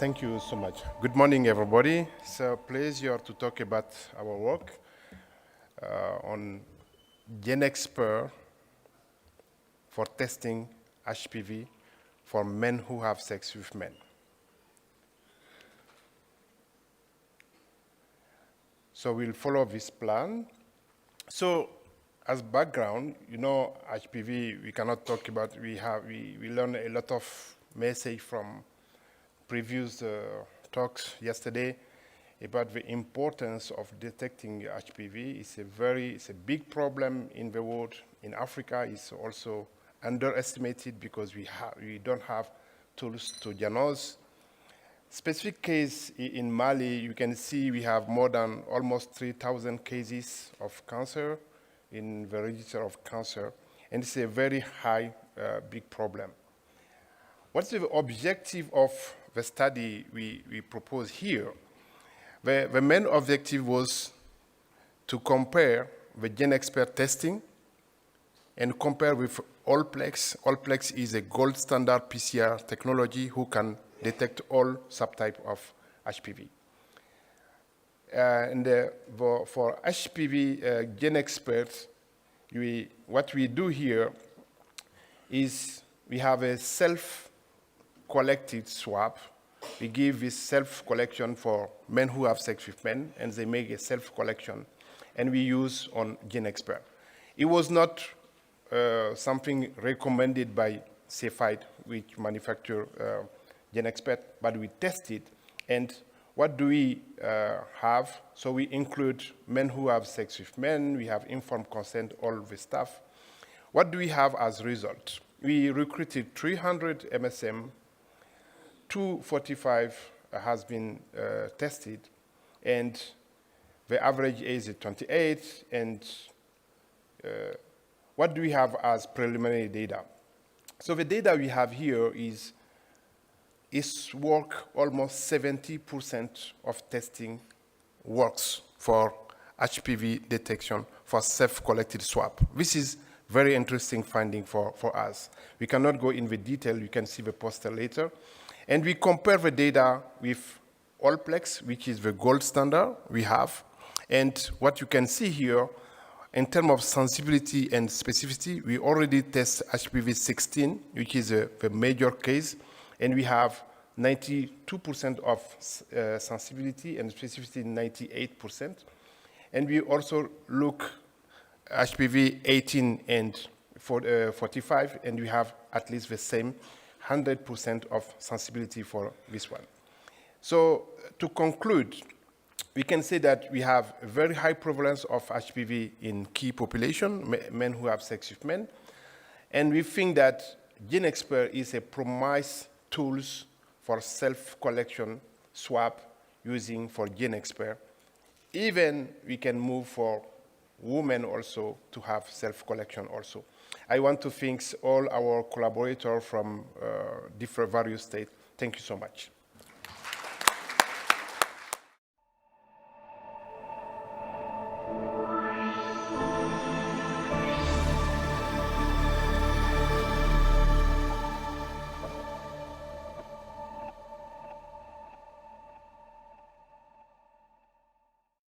Thank you so much. Good morning, everybody. It's a pleasure to talk about our work on GeneXpert for testing HPV for men who have sex with men. So we'll follow this plan. So as background, you know, HPV, we cannot talk about, we learned a lot of message from previous talks yesterday about the importance of detecting HPV. It's a big problem in the world. In Africa, it's also underestimated because we don't have tools to diagnose. Specific case in Mali, you can see we have more than almost 3,000 cases of cancer in the register of cancer, and it's a very high, big problem. What's the objective of the study we propose here? The main objective was to compare the GeneXpert testing and compare with Allplex. Allplex is a gold standard PCR technology who can detect all subtypes of HPV. For HPV GeneXpert, what we do here is we have a self-collected swab. We give this self-collection for men who have sex with men, and they make a self-collection, and we use on GeneXpert. It was not something recommended by Cepheid, which manufacture GeneXpert, but we tested. And what do we have? So we include men who have sex with men, we have informed consent, all the stuff. What do we have as result? We recruited 300 MSM, 245 has been tested, and the average age is 28, and what do we have as preliminary data? So the data we have here is work almost 70% of testing works for HPV detection for self-collected swab. This is very interesting finding for us. We cannot go in the detail, you can see the poster later. And we compare the data with Allplex, which is the gold standard we have. And what you can see here, in terms of sensibility and specificity, we already test HPV 16, which is the major case, and we have 92% of sensibility and specificity 98%. And we also look HPV 18 and 45, and we have at least the same 100% of sensibility for this one. So to conclude, we can say that we have a very high prevalence of HPV in key population, men who have sex with men. And we think that GeneXpert is a promising tool for self-collection swab using for GeneXpert. Even we can move for women also to have self-collection also. I want to thank all our collaborators from different various states. Thank you so much.